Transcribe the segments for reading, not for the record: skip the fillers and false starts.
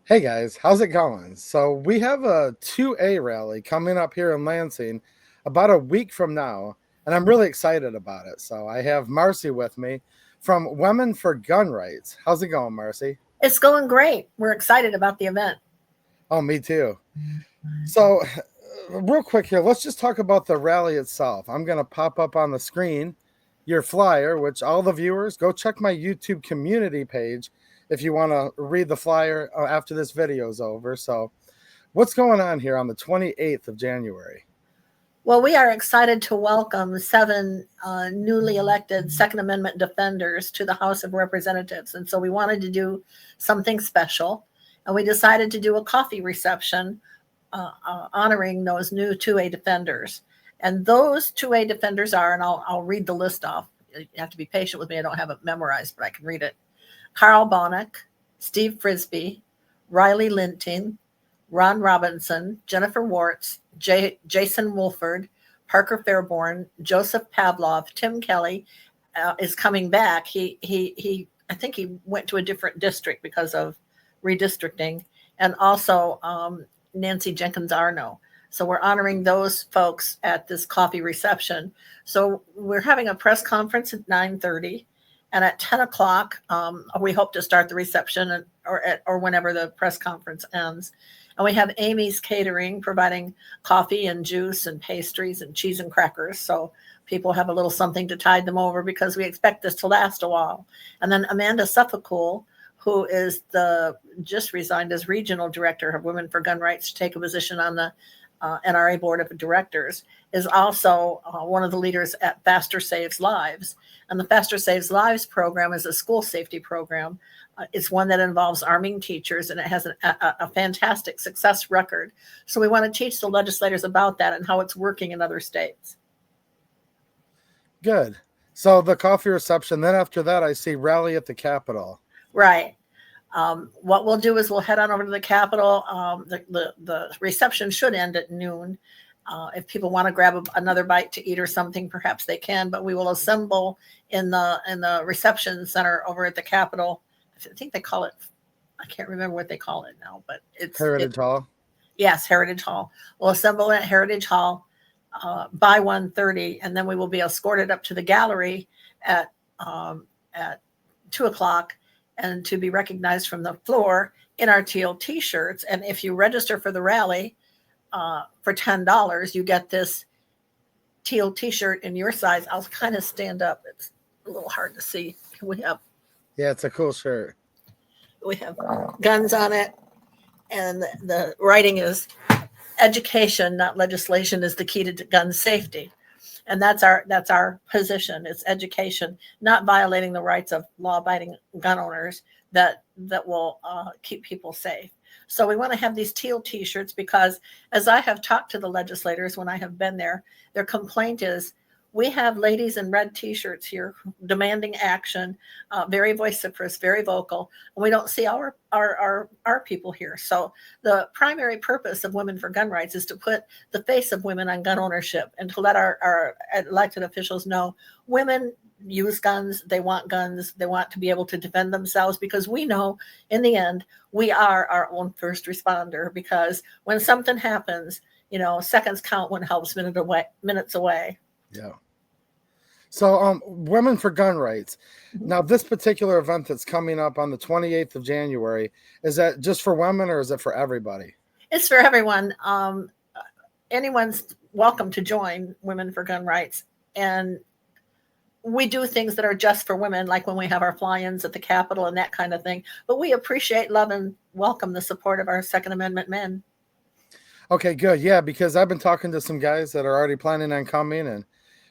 Hey guys, how's it going? So we have a 2A rally coming up here in Lansing about a week from now, and I'm really excited about it. So I have Marcy with me from Women for Gun Rights. How's it going, Marcy? It's going great. We're excited about the event. Oh, me too. So, real quick here, let's just talk about the rally itself. I'm going to pop up on the screen your flyer, which all the viewers go check my YouTube community page if you want to read the flyer after this video is over. So, what's going on here on the 28th of January? Well, we are excited to welcome seven newly elected Second Amendment defenders to the House of Representatives. And so we wanted to do something special. And we decided to do a coffee reception honoring those new 2A defenders. And those 2A defenders are, and I'll read the list off. You have to be patient with me. I don't have it memorized, but I can read it. Carl Bonnick, Steve Frisbee, Riley Linting, Ron Robinson, Jennifer Wartz, Jason Wolford, Parker Fairborn, Joseph Pavlov, Tim Kelly is coming back. I think he went to a different district because of redistricting, and also Nancy Jenkins Arno. So we're honoring those folks at this coffee reception. So we're having a press conference at 9:30. And at 10 o'clock, we hope to start the reception or whenever the press conference ends. And we have Amy's Catering providing coffee and juice and pastries and cheese and crackers. So people have a little something to tide them over because we expect this to last a while. And then Amanda Suffolcool, who is just resigned as regional director of Women for Gun Rights to take a position on the NRA Board of Directors, is also one of the leaders at Faster Saves Lives. And the Faster Saves Lives program is a school safety program. It's one that involves arming teachers, and it has a fantastic success record. So we want to teach the legislators about that and how it's working in other states. Good. So the coffee reception, then after that, I see rally at the Capitol. Right. What we'll do is we'll head on over to the Capitol. The reception should end at noon. If people want to grab another bite to eat or something, perhaps they can. But we will assemble in the reception center over at the Capitol. I think they call it. I can't remember what they call it now, but it's Heritage Hall. Yes, Heritage Hall. We'll assemble at Heritage Hall by 1:30, and then we will be escorted up to the gallery at 2 o'clock, and to be recognized from the floor in our teal T-shirts. And if you register for the rally for $10, you get this teal T-shirt in your size. I'll kind of stand up. It's a little hard to see. Yeah, it's a cool shirt. We have guns on it, and the writing is education, not legislation, is the key to gun safety. And that's our position. It's education, not violating the rights of law-abiding gun owners that will keep people safe. So we want to have these teal T-shirts because, as I have talked to the legislators when I have been there, their complaint is, we have ladies in red T-shirts here demanding action, very vociferous, very vocal, and we don't see our people here. So the primary purpose of Women for Gun Rights is to put the face of women on gun ownership and to let our elected officials know women use guns, they want to be able to defend themselves, because we know in the end we are our own first responder, because when something happens, seconds count when help's minutes away. Yeah. So, Women for Gun Rights. Now, this particular event that's coming up on the 28th of January, is that just for women or is it for everybody? It's for everyone. Anyone's welcome to join Women for Gun Rights. And we do things that are just for women, like when we have our fly-ins at the Capitol and that kind of thing. But we appreciate, love, and welcome the support of our Second Amendment men. Okay, good. Yeah, because I've been talking to some guys that are already planning on coming, and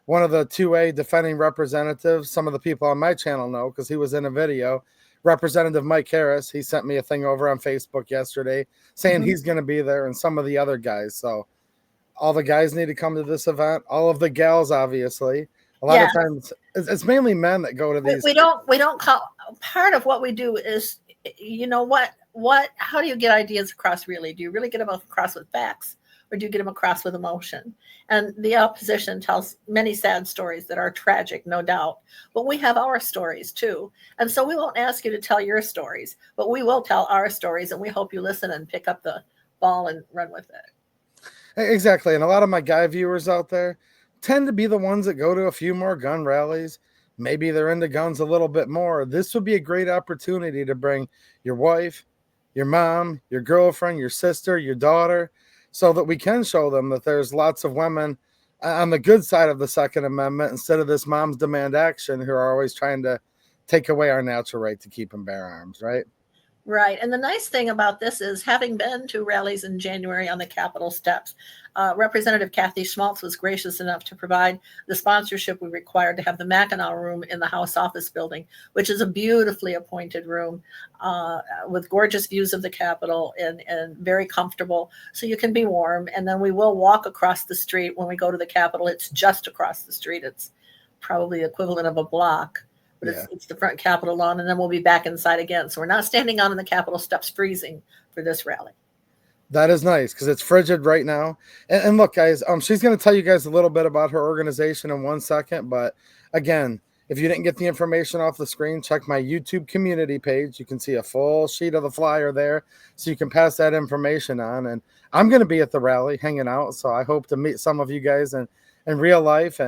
one of the 2A defending representatives, some of the people on my channel know because he was in a video, Representative Mike Harris. He sent me a thing over on Facebook yesterday saying he's going to be there, and some of the other guys. So all the guys need to come to this event. All of the gals, obviously. A lot of times it's mainly men that go to these. We don't call, part of what we do is, how do you get ideas across really? Do you really get them across with facts? or do you get them across with emotion? And the opposition tells many sad stories that are tragic, no doubt, but we have our stories too. And so we won't ask you to tell your stories, but we will tell our stories, and we hope you listen and pick up the ball and run with it. Exactly. And a lot of my guy viewers out there tend to be the ones that go to a few more gun rallies. Maybe they're into guns a little bit more. This would be a great opportunity to bring your wife, your mom, your girlfriend, your sister, your daughter, so that we can show them that there's lots of women on the good side of the Second Amendment instead of this moms demand action who are always trying to take away our natural right to keep and bear arms, right? Right. And the nice thing about this is, having been to rallies in January on the Capitol steps, Representative Kathy Schmaltz was gracious enough to provide the sponsorship we required to have the Mackinac room in the House office building, which is a beautifully appointed room with gorgeous views of the Capitol and very comfortable. So you can be warm. And then we will walk across the street when we go to the Capitol. It's just across the street. It's probably the equivalent of a block. But Yeah. it's the front Capitol lawn, and then we'll be back inside again. So we're not standing on the Capitol steps freezing for this rally. That is nice because it's frigid right now. And look, guys, she's going to tell you guys a little bit about her organization in 1 second. But again, if you didn't get the information off the screen, check my YouTube community page. You can see a full sheet of the flyer there, so you can pass that information on. And I'm going to be at the rally hanging out, so I hope to meet some of you guys in real life.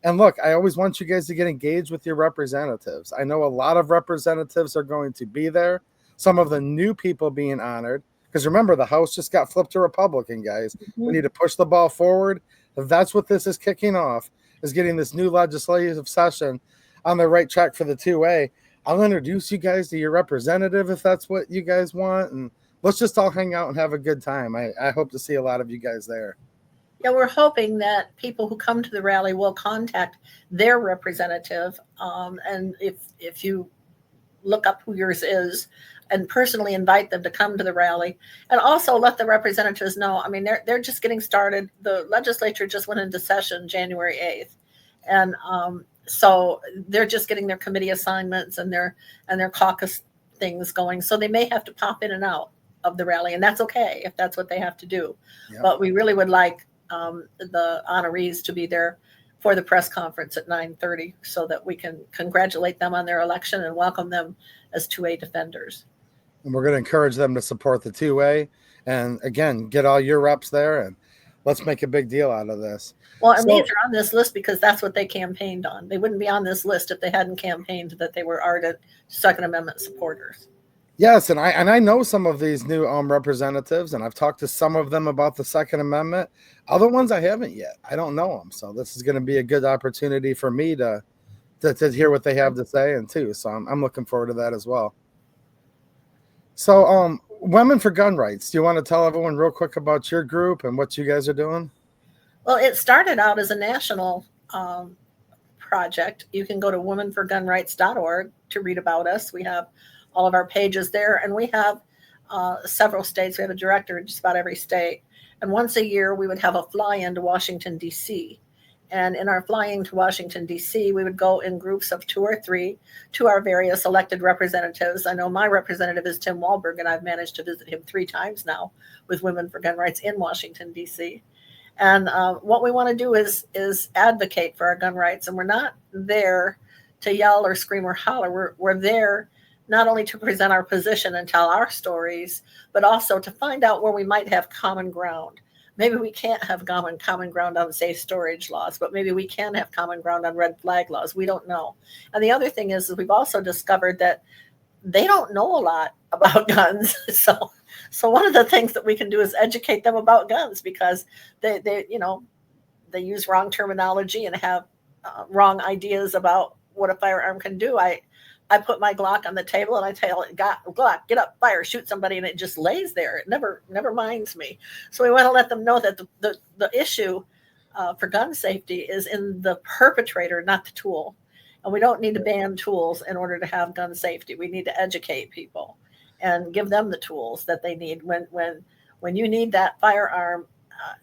And look, I always want you guys to get engaged with your representatives. I know a lot of representatives are going to be there. Some of the new people being honored. Because remember, the House just got flipped to Republican, guys. Mm-hmm. We need to push the ball forward. That's what this is kicking off, is getting this new legislative session on the right track for the 2A. I'll introduce you guys to your representative if that's what you guys want. And let's just all hang out and have a good time. I hope to see a lot of you guys there. Yeah, we're hoping that people who come to the rally will contact their representative. And if you look up who yours is, and personally invite them to come to the rally, and also let the representatives know. I mean, they're just getting started. The legislature just went into session January 8th. And so they're just getting their committee assignments and their caucus things going. So they may have to pop in and out of the rally, and that's okay if that's what they have to do. Yep. But we really would like the honorees to be there for the press conference at 9:30 so that we can congratulate them on their election and welcome them as 2A defenders. And we're going to encourage them to support the 2A. And again, get all your reps there and let's make a big deal out of this. Well, and these are on this list because that's what they campaigned on. They wouldn't be on this list if they hadn't campaigned that they were ardent Second Amendment supporters. Yes, and I know some of these new representatives, and I've talked to some of them about the Second Amendment. Other ones I haven't yet. I don't know them, so this is going to be a good opportunity for me to hear what they have to say, and too. So I'm looking forward to that as well. So, Women for Gun Rights. Do you want to tell everyone real quick about your group and what you guys are doing? Well, it started out as a national project. You can go to womenforgunrights.org to read about us. We have all of our pages there, and we have several states. We have a director in just about every state. And once a year, we would have a fly-in to Washington, D.C. And in our flying to Washington, D.C., we would go in groups of 2 or 3 to our various elected representatives. I know my representative is Tim Walberg, and I've managed to visit him 3 times now with Women for Gun Rights in Washington, D.C. And what we want to do is advocate for our gun rights. And we're not there to yell or scream or holler. We're there not only to present our position and tell our stories, but also to find out where we might have common ground. Maybe we can't have common ground on safe storage laws, but maybe we can have common ground on red flag laws. We don't know. And the other thing is we've also discovered that they don't know a lot about guns. So one of the things that we can do is educate them about guns, because they use wrong terminology and have wrong ideas about what a firearm can do. I put my Glock on the table and I tell it, Glock, get up, fire, shoot somebody, and it just lays there. It never minds me. So we want to let them know that the issue for gun safety is in the perpetrator, not the tool. And we don't need to ban tools in order to have gun safety. We need to educate people and give them the tools that they need. When you need that firearm,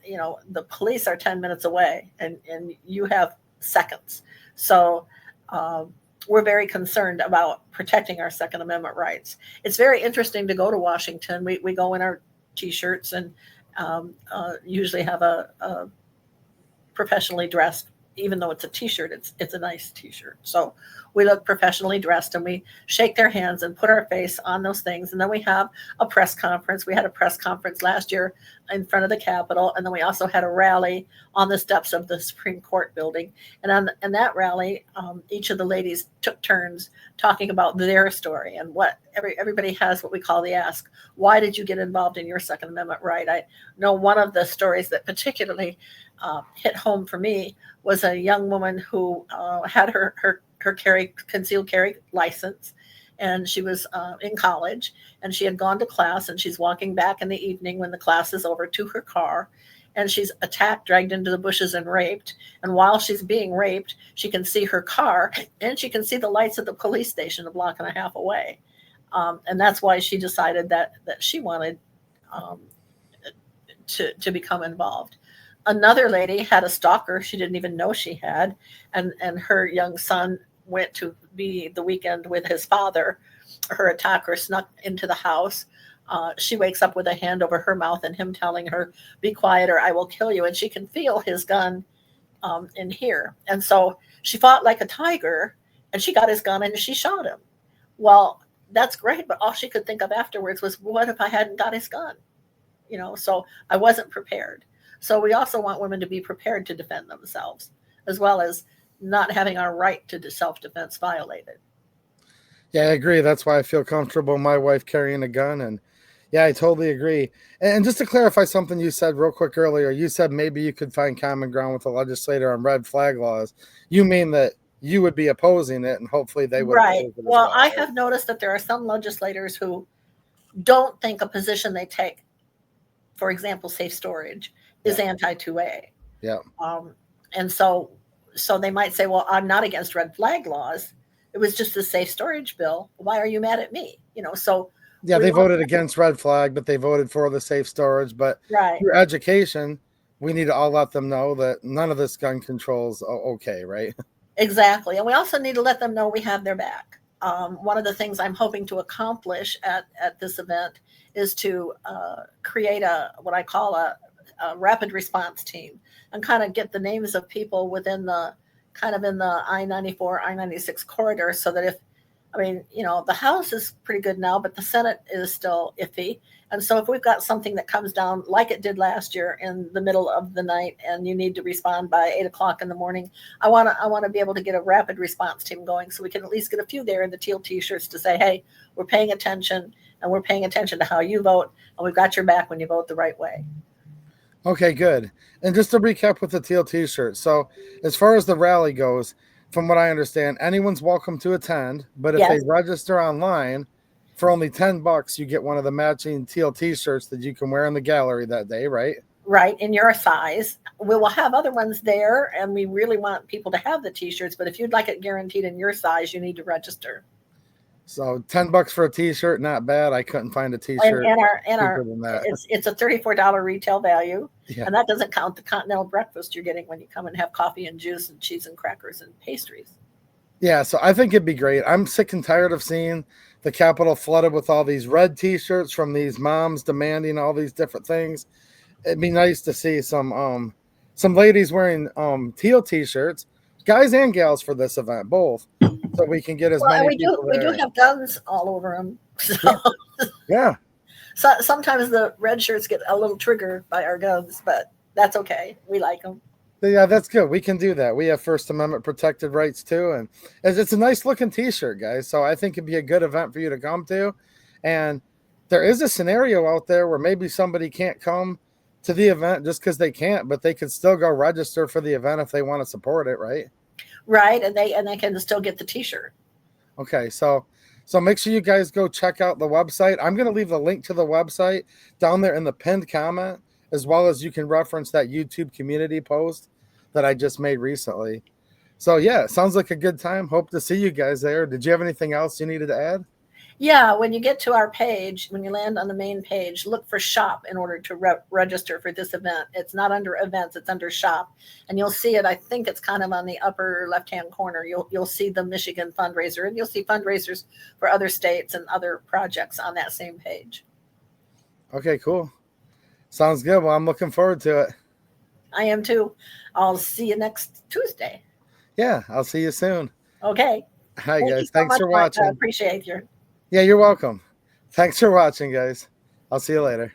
the police are 10 minutes away and you have seconds. So we're very concerned about protecting our Second Amendment rights. It's very interesting to go to Washington. We go in our T-shirts and usually have a professionally dressed, even though it's a t-shirt, it's a nice t-shirt. So we look professionally dressed and we shake their hands and put our face on those things. And then we have a press conference. We had a press conference last year in front of the Capitol. And then we also had a rally on the steps of the Supreme Court building. And in that rally, each of the ladies took turns talking about their story and what everybody has what we call the ask. Why did you get involved in your Second Amendment right? I know one of the stories that particularly hit home for me was a young woman who had her concealed carry license, and she was in college, and she had gone to class, and she's walking back in the evening when the class is over to her car, and she's attacked, dragged into the bushes, and raped. And while she's being raped, she can see her car, and she can see the lights of the police station a block and a half away. And that's why she decided that she wanted to become involved. Another lady had a stalker she didn't even know she had, and her young son went to be the weekend with his father. Her attacker snuck into the house. She wakes up with a hand over her mouth and him telling her, "Be quiet or I will kill you." And she can feel his gun in here. And so she fought like a tiger, and she got his gun and she shot him. Well, that's great, but all she could think of afterwards was, what if I hadn't got his gun? So I wasn't prepared. So we also want women to be prepared to defend themselves, as well as not having our right to self-defense violated. Yeah, I agree. That's why I feel comfortable my wife carrying a gun. And yeah, I totally agree. And just to clarify something you said real quick earlier, you said maybe you could find common ground with the legislator on red flag laws. You mean that you would be opposing it and hopefully they would Right. oppose it as Well, I right? have noticed that there are some legislators who don't think a position they take, for example, safe storage, is anti-2A. Yeah. And so they might say, well, I'm not against red flag laws. It was just a safe storage bill. Why are you mad at me? So Yeah, they voted against red flag, but they voted for the safe storage. But right. through education, we need to all let them know that none of this gun control's okay, right? Exactly. And we also need to let them know we have their back. One of the things I'm hoping to accomplish at this event is to create what I call a rapid response team, and kind of get the names of people within the kind of in the I-94, I-96 corridor, so that the House is pretty good now, but the Senate is still iffy. And so if we've got something that comes down like it did last year in the middle of the night and you need to respond by 8:00 in the morning, I want to be able to get a rapid response team going, so we can at least get a few there in the teal t-shirts to say, hey, we're paying attention, and we're paying attention to how you vote, and we've got your back when you vote the right way. Okay, good. And just to recap with the teal t-shirt. So as far as the rally goes, from what I understand, anyone's welcome to attend, but if they register online for only $10, you get one of the matching teal t-shirts that you can wear in the gallery that day, right? Right, in your size. We will have other ones there, and we really want people to have the t-shirts, but if you'd like it guaranteed in your size, you need to register. So $10 for a t-shirt, not bad. I couldn't find a t-shirt cheaper than that. It's a $34 retail value, Yeah. and that doesn't count the continental breakfast you're getting when you come and have coffee and juice and cheese and crackers and pastries. Yeah, so I think it'd be great. I'm sick and tired of seeing the Capitol flooded with all these red t-shirts from these moms demanding all these different things. It'd be nice to see some ladies wearing teal t-shirts, guys and gals, for this event, both, so we can get as many people there. We do have guns all over them. So. Yeah. So sometimes the red shirts get a little triggered by our guns, but that's okay. We like them. Yeah, that's good. We can do that. We have First Amendment protected rights too, and it's a nice looking t-shirt, guys. So I think it'd be a good event for you to come to. And there is a scenario out there where maybe somebody can't come to the event just because they can't, but they could still go register for the event if they want to support it, right? Right, and they can still get the t-shirt. Okay, so make sure you guys go check out the website. I'm going to leave the link to the website down there in the pinned comment, as well as you can reference that YouTube community post that I just made recently. So yeah, it sounds like a good time. Hope to see you guys there. Did you have anything else you needed to add? Yeah, when you get to our page, when you land on the main page, look for shop in order to register for this event. It's not under events, it's under shop. And you'll see it, I think it's kind of on the upper left-hand corner. You'll see the Michigan fundraiser, and you'll see fundraisers for other states and other projects on that same page. Okay, cool. Sounds good. Well, I'm looking forward to it. I am too. I'll see you next Tuesday. Yeah, I'll see you soon. Okay. Hi, Thank you guys. so Thanks much, for Mike. I watching. appreciate your. Yeah, you're welcome. Thanks for watching, guys. I'll see you later.